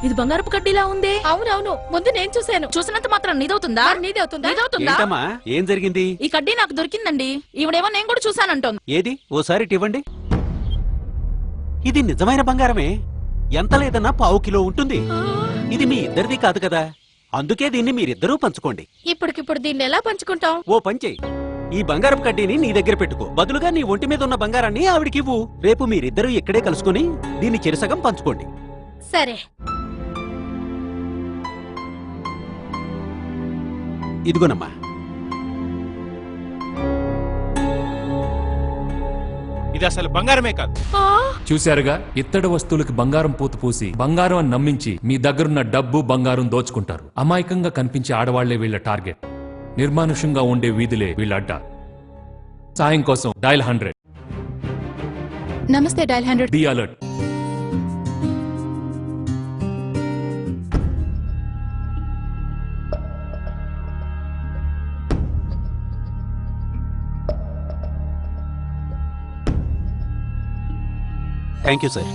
ఇది బంగారపు కడ్డీలా ఉంది. అవునవును, ముందు నేను చూసినంత మాత్రం నీదవుతుందా? ఏంటమ్మా, ఏం జరిగింది? ఈ కడ్డీ నాకు దొరికిందండి. ఈవిడేమో నేను కూడా చూసానంటోంది. ఏది, ఓసారి ఇవ్వండి. ఇది నిజమైన బంగారమే. ఎంత లేదన్నా 1/4 కిలో ఉంటుంది. ఇది మీ ఇద్దరిది కాదు కదా, అందుకే దీన్ని మీరిద్దరూ పంచుకోండి. ఇప్పటికిప్పుడు దీన్ని ఎలా పంచుకుంటాం? ఓ పంచే, ఈ బంగారపు కడ్డీని నీ దగ్గర పెట్టుకో. బదులుగా నీ ఒంటి మీద ఉన్న బంగారాన్ని ఆవిడికివ్వు. రేపు మీరిద్దరూ ఇక్కడే కలుసుకుని దీన్ని చిరసగం పంచుకోండి. సరే. ఇదిగోనమ్మా. ఇది అసలు బంగారమే కాదు. చూశారుగా, ఇత్తడి వస్తువులకి బంగారం పూత పూసి బంగారం అని నమ్మించి మీ దగ్గరున్న డబ్బు బంగారం దోచుకుంటారు. అమాయకంగా కనిపించే ఆడవాళ్లే వీళ్ళ టార్గెట్. నిర్మానుషంగా ఉండే వీధులే వీళ్ళ అడ్డ. సాయం కోసం డయల్ 100. నమస్తే dial 100. Be alert. Thank you sir.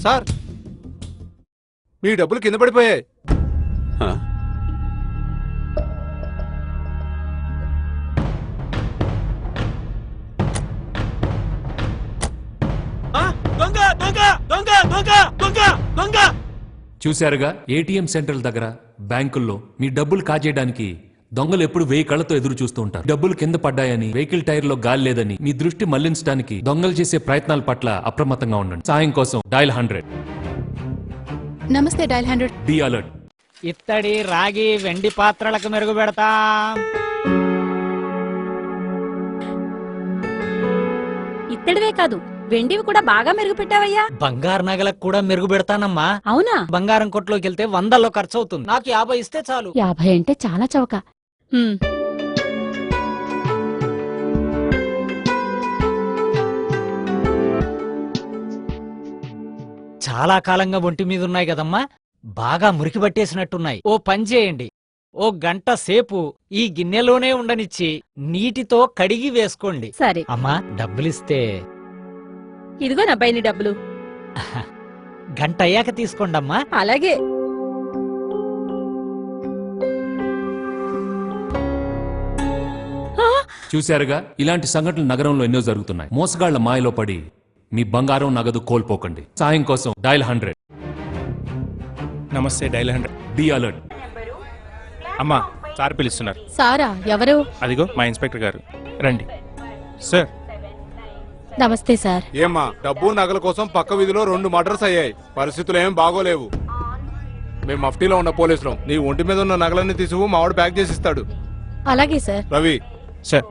Sir, మీ డబ్బులు కింద పడిపోయాయి. చూశారుగా, ఏటీఎం సెంటర్ల దగ్గర, బ్యాంకుల్లో మీ డబ్బులు కాజేయడానికి దొంగలు ఎప్పుడు 1000 కళ్ళతో ఎదురు చూస్తూ ఉంటారు. డబ్బులు కింద పడ్డాయని, వెహికల్ టైర్ లో గాలి లేదని మీ దృష్టి మళ్లించడానికి దొంగలు చేసే ప్రయత్నాల పట్ల అప్రమత్తంగా ఉండండి. సాయం కోసం డయల్ 100. నమస్తే డయల్ 100. Be alert. ఇత్తడి, రాగి, వెండి పాత్రలకు మెరుగు పెడతా. ఇత్తడివే కాదు, వెండివి కూడా బాగా మెరుగు పెట్టావయ్యా. బంగారు నగలకు కూడా మెరుగు పెడతానమ్మా. అవునా? బంగారం కొట్లోకి వెళ్తే 100లో ఖర్చు అవుతుంది. నాకు 50 ఇస్తే చాలు. 50 అంటే చాలా చౌక. చాలా కాలంగా ఒంటి మీద ఉన్నాయి కదమ్మా, బాగా మురికి పట్టేసినట్టున్నాయి. ఓ పని చేయండి, ఓ గంట సేపు ఈ గిన్నెలోనే ఉండనిచ్చి నీటితో కడిగి వేసుకోండి. సరే అమ్మా, డబ్బులిస్తే. ఇదిగో నా బయని డబ్బులు. గంట అయ్యాక తీసుకోండమ్మా. అలాగే. చూశారుగా, ఇలాంటి సంఘటనలు నగరంలో ఎన్నో జరుగుతున్నాయి. మోసగాళ్ల మాయలో పడి మీ బంగారం, నగదు కోల్పోకండి. సాయం కోసం డయల్ 100. నమస్తే డయల్ 100. Be alert. అమ్మా, సార్ పిలుస్తున్నారు. సారా? ఎవరు? అదిగో మా ఇన్స్పెక్టర్ గారు, రండి. సార్. నమస్తే సార్. ఏమ్మా, డబ్బు నగల కోసం పక్క వీధిలో 2 మర్డర్స్ అయ్యాయి. పరిస్థితులు ఏం బాగోలేవు. మేము మఫ్టీలో ఉన్న పోలీసులు. నీ ఒంటి మీద ఉన్న నగలన్నీ తీసుకు మావాడు ప్యాక్ చేసి ఇస్తాడు. అలాగే సార్. రవి. సార్.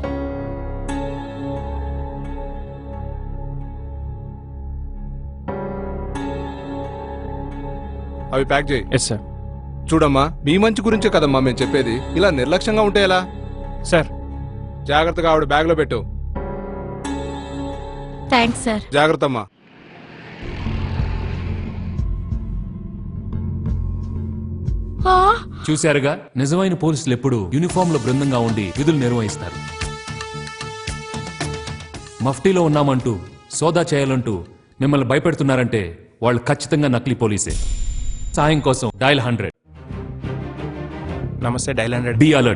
అవి ప్యాక్ చేయి. Yes sir. చూడమ్మా, మీ మంచి గురించే కదమ్మా మేము చెప్పేది. ఇలా నిర్లక్ష్యంగా ఉంటే ఎలా? సార్. జాగ్రత్తగా ఆవిడ బ్యాగ్ లో పెట్టు. Thanks sir. జాగ్రత్త అమ్మా. చూశారుగా, నిజమైన పోలీసులు ఎప్పుడు యూనిఫామ్ లో బృందంగా ఉండి విధులు నిర్వహిస్తారు. మఫ్టీలో ఉన్నామంటూ, సోదా చేయాలంటూ మిమ్మల్ని భయపెడుతున్నారంటే వాళ్ళు ఖచ్చితంగా నకిలీ పోలీసే. సాయం కోసం డయల్ 100. నమస్తే డయల్ 100. Be alert.